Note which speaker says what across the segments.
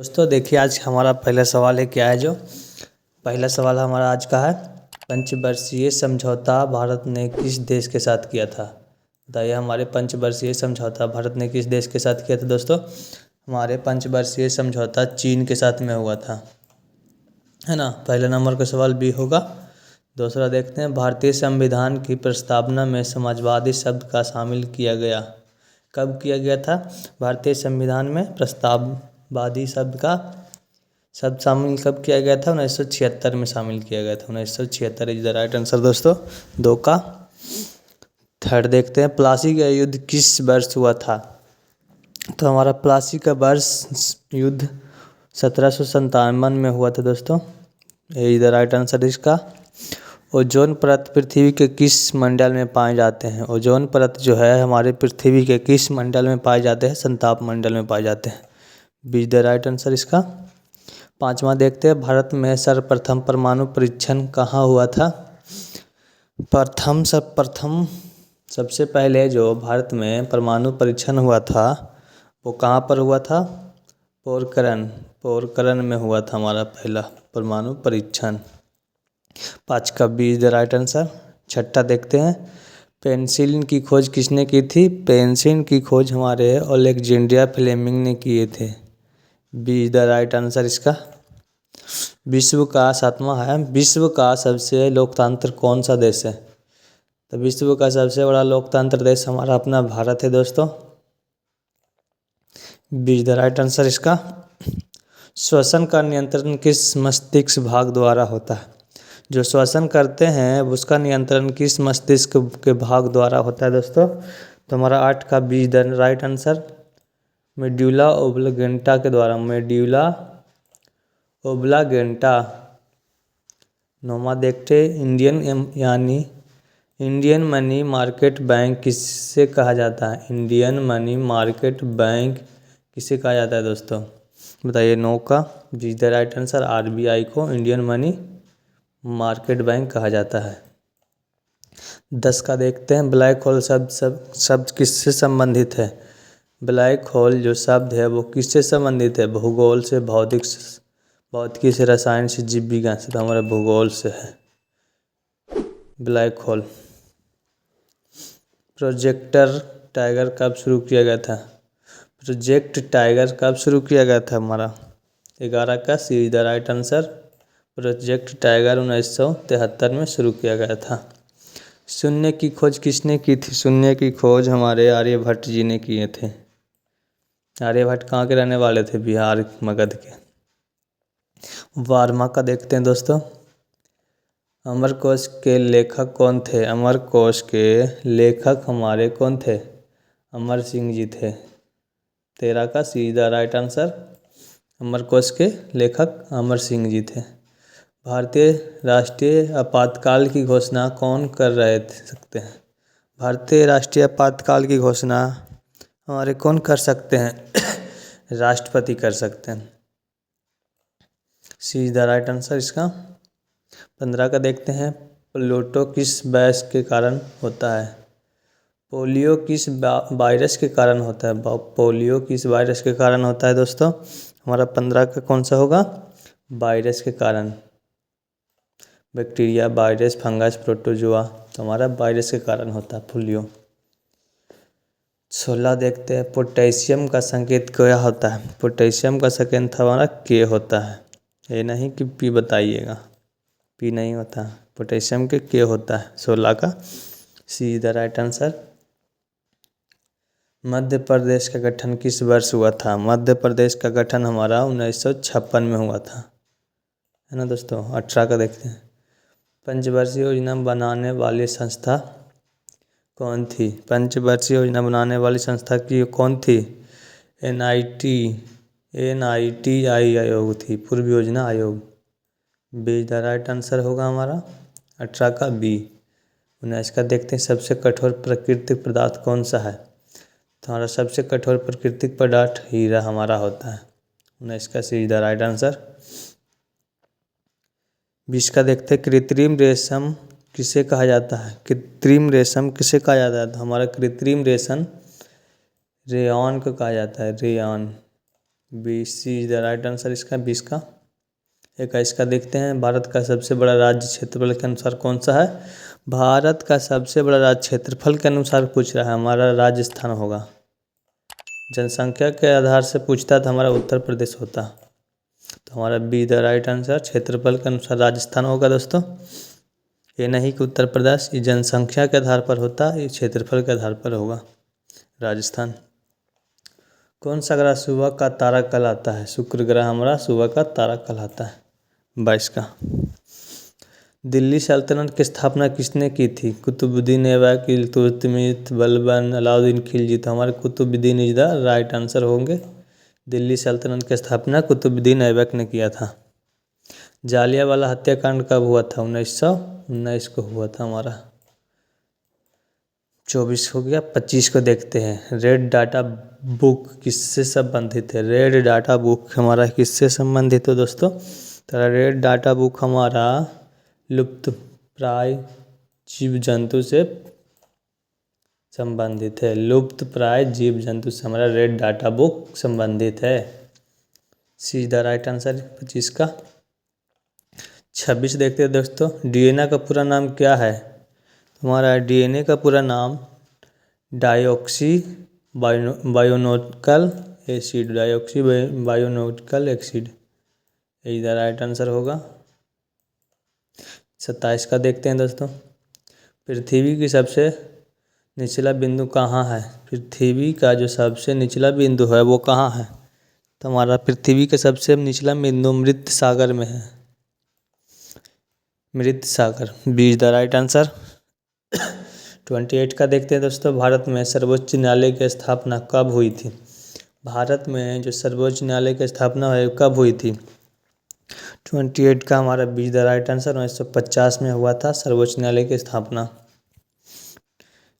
Speaker 1: दोस्तों देखिए, आज हमारा पहला सवाल है। क्या है जो पहला सवाल हमारा आज का है, पंचवर्षीय समझौता भारत ने किस देश के साथ किया था? बताइए, हमारे पंचवर्षीय समझौता भारत ने किस देश के साथ किया था? दोस्तों, हमारे पंचवर्षीय समझौता चीन के साथ में हुआ था, है ना। पहले नंबर का सवाल बी होगा। दूसरा देखते हैं, भारतीय संविधान की प्रस्तावना में समाजवादी शब्द का शामिल किया गया। कब किया गया था? भारतीय संविधान में प्रस्ताववादी शब्द शामिल कब किया गया था? 1976 में शामिल किया गया था। 1976 इज द राइट आंसर दोस्तों, दो का। थर्ड देखते हैं, प्लासी का युद्ध किस वर्ष हुआ था? तो हमारा प्लासी का वर्ष युद्ध 1757 में हुआ था दोस्तों, ये द राइट आंसर इसका। ओजोन परत पृथ्वी के किस मंडल में पाए जाते हैं? ओजोन परत जो है हमारे पृथ्वी के किस मंडल में पाए जाते हैं? संताप मंडल में पाए जाते हैं, बी द राइट आंसर इसका। पांचवा देखते हैं, भारत में सर्वप्रथम परमाणु परीक्षण कहाँ हुआ था? प्रथम सबसे पहले जो भारत में परमाणु परीक्षण हुआ था वो कहाँ पर हुआ था? पोखरण में हुआ था हमारा पहला परमाणु परीक्षण। 5 का बी द राइट आंसर। छठा देखते हैं, पेनिसिलिन की खोज किसने की थी? पेनिसिलिन की खोज हमारे अलेक्जेंड्रिया फ्लेमिंग ने किए थे, बी द राइट आंसर इसका। विश्व का सातवां है, विश्व का सबसे लोकतांत्रिक कौन सा देश है? तो विश्व का सबसे बड़ा लोकतंत्र देश हमारा अपना भारत है दोस्तों, बी द राइट आंसर इसका। श्वसन का नियंत्रण किस मस्तिष्क भाग द्वारा होता है? जो श्वसन करते हैं उसका नियंत्रण किस मस्तिष्क के भाग द्वारा होता है दोस्तों? तो हमारा 8 का B the right answer, medulla oblongata के द्वारा, मेड्यूला ओब्लांगेटा। नौवां देखते, इंडियन मनी मार्केट बैंक किससे कहा जाता है? इंडियन मनी मार्केट बैंक किसे कहा जाता है दोस्तों? बताइए, 9 का B the right answer, RBI को इंडियन मनी मार्केट बैंक कहा जाता है। 10 का देखते हैं, ब्लैक होल शब्द किससे संबंधित है? ब्लैक होल जो शब्द है वो किससे संबंधित है? भूगोल से, भौतिकी से, रसायन से, जीव विज्ञान से। तो हमारा भूगोल से है ब्लैक होल। प्रोजेक्ट टाइगर कब शुरू किया गया था? प्रोजेक्ट टाइगर कब शुरू किया गया था? हमारा 11 का C the right answer, project tiger 1973 में शुरू किया गया था। शून्य की खोज किसने की थी? शून्य की खोज हमारे आर्यभट्ट जी ने किए थे। आर्यभट्ट कहाँ के रहने वाले थे? बिहार मगध के। 12वां का देखते हैं दोस्तों, अमरकोश के लेखक कौन थे? अमरकोश के लेखक हमारे कौन थे? अमर सिंह जी थे। 13 का C the right answer, Amarkosh के लेखक अमर सिंह जी थे। भारतीय राष्ट्रीय आपातकाल की घोषणा कौन कर सकते हैं? भारतीय राष्ट्रीय आपातकाल की घोषणा हमारे कौन कर सकते हैं? राष्ट्रपति कर सकते हैं, सी द राइट आंसर इसका। 15 का देखते हैं, प्लूटो किस वैश के कारण होता है? पोलियो किस वायरस के कारण होता है? पोलियो किस वायरस के कारण होता है दोस्तों? हमारा 15 का कौन सा होगा? वायरस के कारण, बैक्टीरिया, वायरस, फंगस, प्रोटोजोआ। तो हमारा वायरस के कारण होता है पोलियो। 16 देखते हैं, पोटेशियम का संकेत क्या होता है? पोटेशियम का संकेत हमारा के होता है, ये नहीं कि पी बताइएगा, पी नहीं होता, पोटेशियम के होता है। 16 का C the right answer. Madhya Pradesh का गठन किस वर्ष हुआ था? मध्य प्रदेश का गठन हमारा 1956 में हुआ था, है ना दोस्तों। 18 का देखते हैं, पंचवर्षीय योजना बनाने वाली संस्था कौन थी? पंचवर्षीय योजना बनाने वाली संस्था की कौन थी? NITI आयोग थी, पूर्व योजना आयोग, बी द राइट आंसर होगा हमारा 18 का बी। 19 का देखते हैं, सबसे कठोर प्राकृतिक पदार्थ कौन सा है? तो हमारा सबसे कठोर प्राकृतिक पदार्थ हीरा हमारा होता है। 19 का सी द राइट आंसर। 20 का देखते हैं, कृत्रिम रेशम किसे कहा जाता है? कृत्रिम रेशम किसे कहा जाता है? तो हमारा कृत्रिम रेशम रेयॉन को कहा जाता है, rayon, BC is the right answer इसका 20 का। 21 का देखते हैं, भारत का सबसे बड़ा राज्य क्षेत्रफल के अनुसार कौन सा है। भारत का सबसे बड़ा राज्य क्षेत्रफल के अनुसार पूछ रहा है, हमारा राजस्थान होगा। जनसंख्या के आधार से पूछता तो हमारा उत्तर प्रदेश होता, तो हमारा बी द राइट आंसर क्षेत्रफल के अनुसार राजस्थान होगा दोस्तों। ये नहीं कि उत्तर प्रदेश, ये जनसंख्या के आधार पर होता, ये क्षेत्रफल के आधार पर होगा राजस्थान। कौन सा ग्रह सुबह का तारा कहलाता है। शुक्र ग्रह हमारा सुबह का तारा कहलाता है। 22 का। दिल्ली सल्तनत की स्थापना किसने की थी। कुतुबुद्दीन ऐबक, इल्तुतमिश, बलबन, अलाउद्दीन खिलजी। तो हमारे Qutubuddin is the right answer होंगे। दिल्ली सल्तनत की स्थापना कुतुबुद्दीन ऐबक ने किया था। जालियांवाला हत्याकांड कब हुआ था। 1919 को हुआ था हमारा। 24 हो गया। 25 को देखते हैं, रेड डाटा बुक किससे संबंधित है। रेड डाटा बुक हमारा किससे संबंधित है दोस्तों। तो रेड डाटा बुक हमारा लुप्त प्राय जीव जंतु से संबंधित है। लुप्त प्राय जीव जंतु से हमारा रेड डाटा बुक संबंधित है। सी द राइट आंसर 25 का। 26 देखते हैं दोस्तों, डीएनए का पूरा नाम क्या है। हमारा डीएनए का पूरा नाम डायऑक्सी बायोनोटिकल एसिड, डायऑक्सी बायोनोटिकल एसिड, यही द राइट आंसर होगा। 27 का देखते हैं दोस्तों, पृथ्वी की सबसे निचला बिंदु कहाँ है। पृथ्वी का जो सबसे निचला बिंदु है वो कहाँ है। तो हमारा पृथ्वी का सबसे निचला बिंदु मृत सागर में है। मृत सागर, बी द राइट आंसर। 28 का देखते हैं दोस्तों, भारत में सर्वोच्च न्यायालय की स्थापना कब हुई थी। भारत में जो सर्वोच्च न्यायालय की स्थापना है कब हुई थी। 28 का हमारा बी द राइट आंसर। 1950 में हुआ था सर्वोच्च न्यायालय की स्थापना।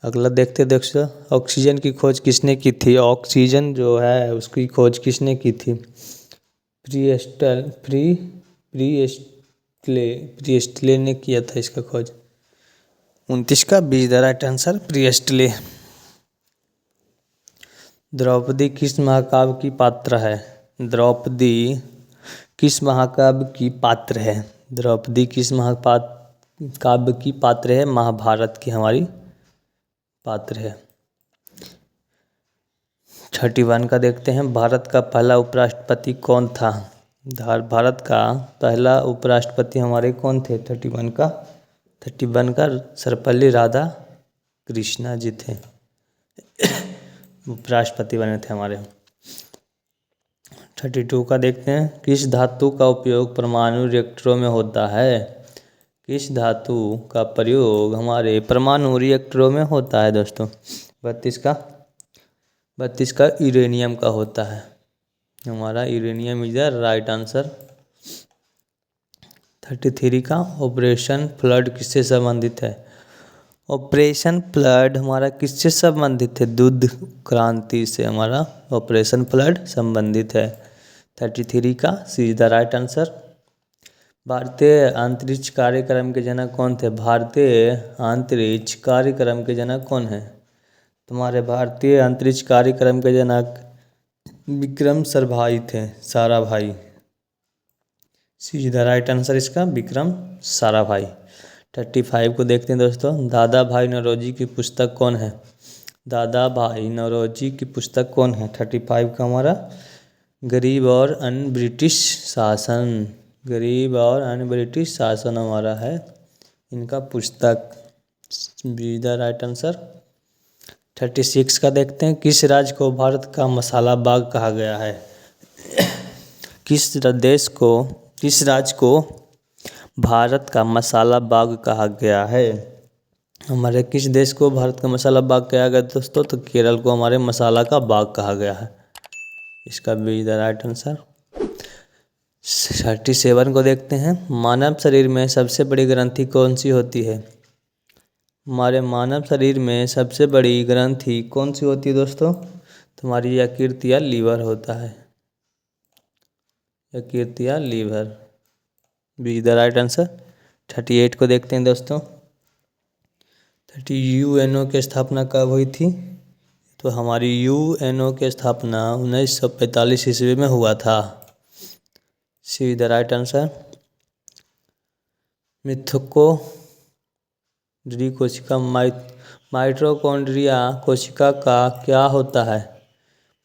Speaker 1: अगला देखते दोस्तों, ऑक्सीजन की खोज किसने की थी। ऑक्सीजन जो है उसकी खोज किसने की थी। प्रिएस्टले ने किया था इसका खोज। 29 का B the right answer, Priestley. Draupadi किस महाकाव्य की पात्र है। द्रौपदी किस महाकाव्य की पात्र है। द्रौपदी किस महाकाव्य की पात्र है। महाभारत की हमारी पात्र है। 31 का देखते हैं, भारत का पहला उपराष्ट्रपति कौन था। भारत का पहला उपराष्ट्रपति हमारे कौन थे। 31 का सर्वपल्ली राधा कृष्णा जी थे, उपराष्ट्रपति बने थे हमारे। 32 का देखते हैं, किस धातु का उपयोग परमाणु रिएक्टरों में होता है। किस धातु का प्रयोग हमारे परमाणु रिएक्टरों में होता है दोस्तों। 32 का यूरेनियम का होता है। हमारा uranium is the right answer. 33 का ऑपरेशन फ्लड किससे संबंधित है। ऑपरेशन फ्लड हमारा किससे संबंधित है। दूध क्रांति से हमारा ऑपरेशन फ्लड संबंधित है। 33 का सी द राइट आंसर। भारतीय अंतरिक्ष कार्यक्रम के जनक कौन थे। भारतीय अंतरिक्ष कार्यक्रम के जनक कौन है। तुम्हारे भारतीय अंतरिक्ष कार्यक्रम के जनक विक्रम साराभाई थे, साराभाई। सी द राइट आंसर इसका विक्रम साराभाई। 35 को देखते हैं दोस्तों, दादा भाई नौरोजी की पुस्तक कौन है। दादा भाई नौरोजी की पुस्तक कौन है। 35 का हमारा गरीब और अन्य ब्रिटिश शासन, गरीब और अन्य ब्रिटिश शासन हमारा है इनका पुस्तक, बी द राइट आंसर। 36 का देखते हैं, किस राज्य को भारत का मसाला बाग कहा गया है। किस राज्य को भारत का मसाला बाग कहा गया है। हमारे किस देश को भारत का मसाला बाग कहा गया दोस्तों। तो केरल को हमारे मसाला का बाग कहा गया है, इसका बी द राइट आंसर। 37 को देखते हैं, मानव शरीर में सबसे बड़ी ग्रंथि कौन सी होती है। हमारे मानव शरीर में सबसे बड़ी ग्रंथि कौन सी होती है दोस्तों। तुम्हारी यकृत या लीवर होता है, यकृत या liver, B the right answer. 38 को देखते हैं दोस्तों, यूएनओ की स्थापना कब हुई थी। तो हमारी यूएनओ की स्थापना 1945 ईस्वी में हुआ था। C the right answer. Mitochondria कोशिका माइटोकॉन्ड्रिया कोशिका का क्या होता है?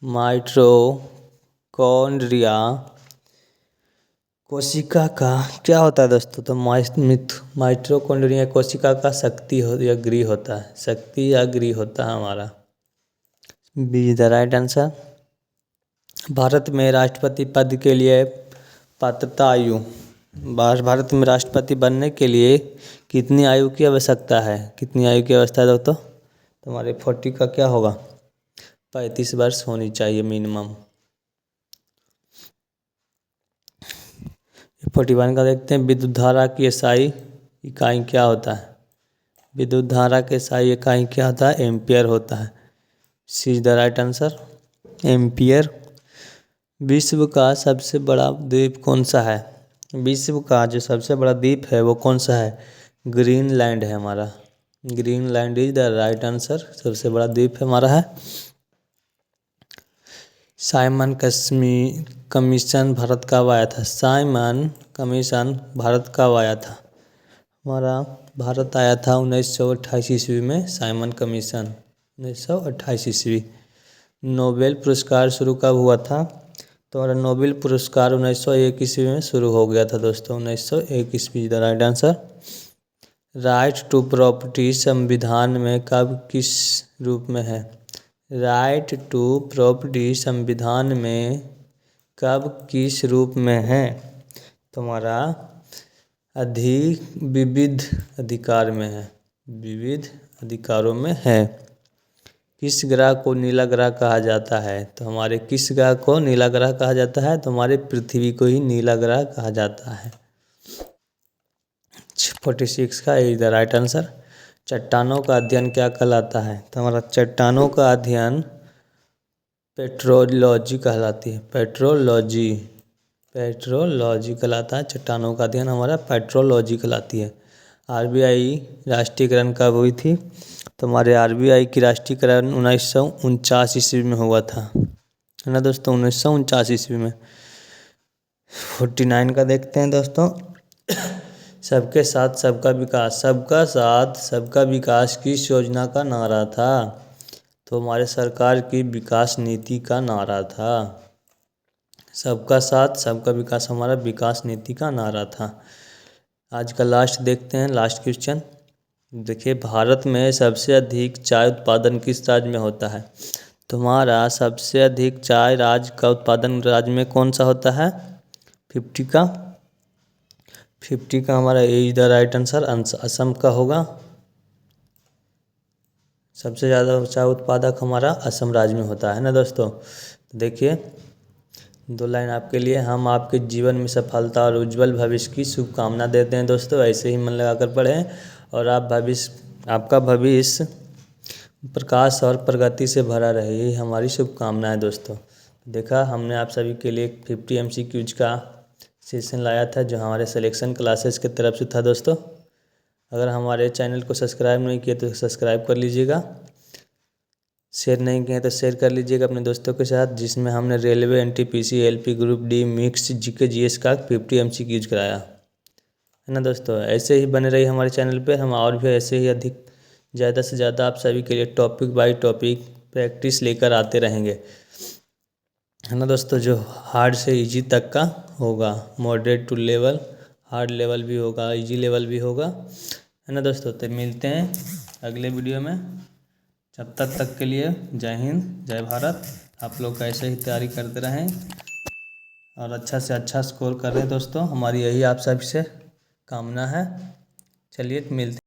Speaker 1: माइटोकॉन्ड्रिया कोशिका का क्या होता है दोस्तों? तो माइटोकॉन्ड्रिया कोशिका का शक्ति या गृह होता है। शक्ति या गृह होता है हमारा। B the right answer. Bharat में राष्ट्रपति पद के लिए पात्रता आयु। भारत में राष्ट्रपति बनने के लिए कितनी आयु की आवश्यकता है? कितनी आयु की आवश्यकता है दोस्तों? तो हमारे 40 का क्या होगा? 35 वर्ष होनी चाहिए मिनिमम। 41 का देखते हैं। विद्युत धारा की एसआई इकाई क्या होता है? विद्युत धारा की एसआई इकाई क्या होता है? एम्पियर होता है। सी द राइट आंसर, एम्पियर। विश्व का सबसे बड़ा द्वीप कौन सा है? विश्व का जो सबसे बड़ा द्वीप है वो कौन सा है? ग्रीनलैंड है हमारा। Greenland is the right answer. सबसे बड़ा द्वीप हमारा है। साइमन कमीशन भारत कब आया था? साइमन कमीशन भारत कब आया था? हमारा भारत आया था 1928 ईस्वी में। साइमन कमीशन 1928 ईस्वी। नोबेल पुरस्कार शुरू कब हुआ था? तो हमारा नोबेल पुरस्कार 1901 ईस्वी में शुरू हो गया था दोस्तों। 1901 ईस्वी the right answer. Right to property संविधान में कब किस रूप में है? राइट टू प्रॉपर्टी संविधान में कब किस रूप में है? तो हमारा विविध अधिकार में है। विविध अधिकारों में है। किस ग्रह को नीला ग्रह कहा जाता है? तो हमारे किस ग्रह को नीला ग्रह कहा जाता है? तो हमारे पृथ्वी को ही नीला ग्रह कहा जाता है। 46 का इज द राइट आंसर। चट्टानों का अध्ययन क्या कहलाता है? तो हमारा चट्टानों का अध्ययन पेट्रोलॉजी कहलाती है। पेट्रोलॉजी कहलाता है। चट्टानों का अध्ययन हमारा पेट्रोलॉजी कहलाती है। आरबीआई राष्ट्रीयकरण कब हुई थी? तो हमारे आरबीआई की राष्ट्रीयकरण 1949 ईस्वी में हुआ था, है ना दोस्तों? 1949 ईस्वी में। 49 का देखते हैं दोस्तों। सबके साथ सबका विकास। सबका साथ सबका विकास किस योजना का नारा था? तो हमारे सरकार की विकास नीति का नारा था। सबका साथ सबका विकास हमारा विकास नीति का नारा था। आज का लास्ट देखते हैं, लास्ट क्वेश्चन। देखिए, भारत में सबसे अधिक चाय उत्पादन किस राज्य में होता है? तुम्हारा सबसे अधिक चाय राज्य का उत्पादन राज्य में कौन सा होता है? 50 का हमारा is the right answer. Assam का होगा। सबसे ज़्यादा चाय उत्पादक हमारा असम राज्य में होता है ना दोस्तों? देखिए, 2 लाइन आपके लिए। हम आपके जीवन में सफलता और उज्जवल भविष्य की शुभकामना देते हैं दोस्तों। ऐसे ही मन लगाकर पढ़ें और आपका भविष्य प्रकाश और प्रगति से भरा रहे, यही हमारी शुभकामना है दोस्तों। देखा, हमने आप सभी के लिए 50 MCQs का सेशन लाया था जो हमारे सिलेक्शन क्लासेस की तरफ से था दोस्तों। अगर हमारे चैनल को सब्सक्राइब नहीं किए तो सब्सक्राइब कर लीजिएगा। शेयर नहीं किए तो शेयर कर लीजिएगा अपने दोस्तों के साथ, जिसमें हमने railway, NTPC, LP group D, mix GK GS का 50 MCQs कराया, है ना दोस्तों? ऐसे ही बने रही हमारे चैनल पे। हम और भी ऐसे ही अधिक ज़्यादा से ज़्यादा आप सभी के लिए टॉपिक बाय टॉपिक प्रैक्टिस लेकर आते रहेंगे, है ना दोस्तों? जो हार्ड से इजी तक का होगा, moderate to level, hard level भी होगा, इजी लेवल भी होगा, है ना दोस्तों? तो मिलते हैं अगले वीडियो में। जब तक के लिए जय हिंद, जय भारत। आप लोग ऐसे ही तैयारी करते रहें और अच्छा से अच्छा स्कोर कर रहे हैं दोस्तों। हमारी यही आप सबसे कामना है। चलिए मिलते हैं।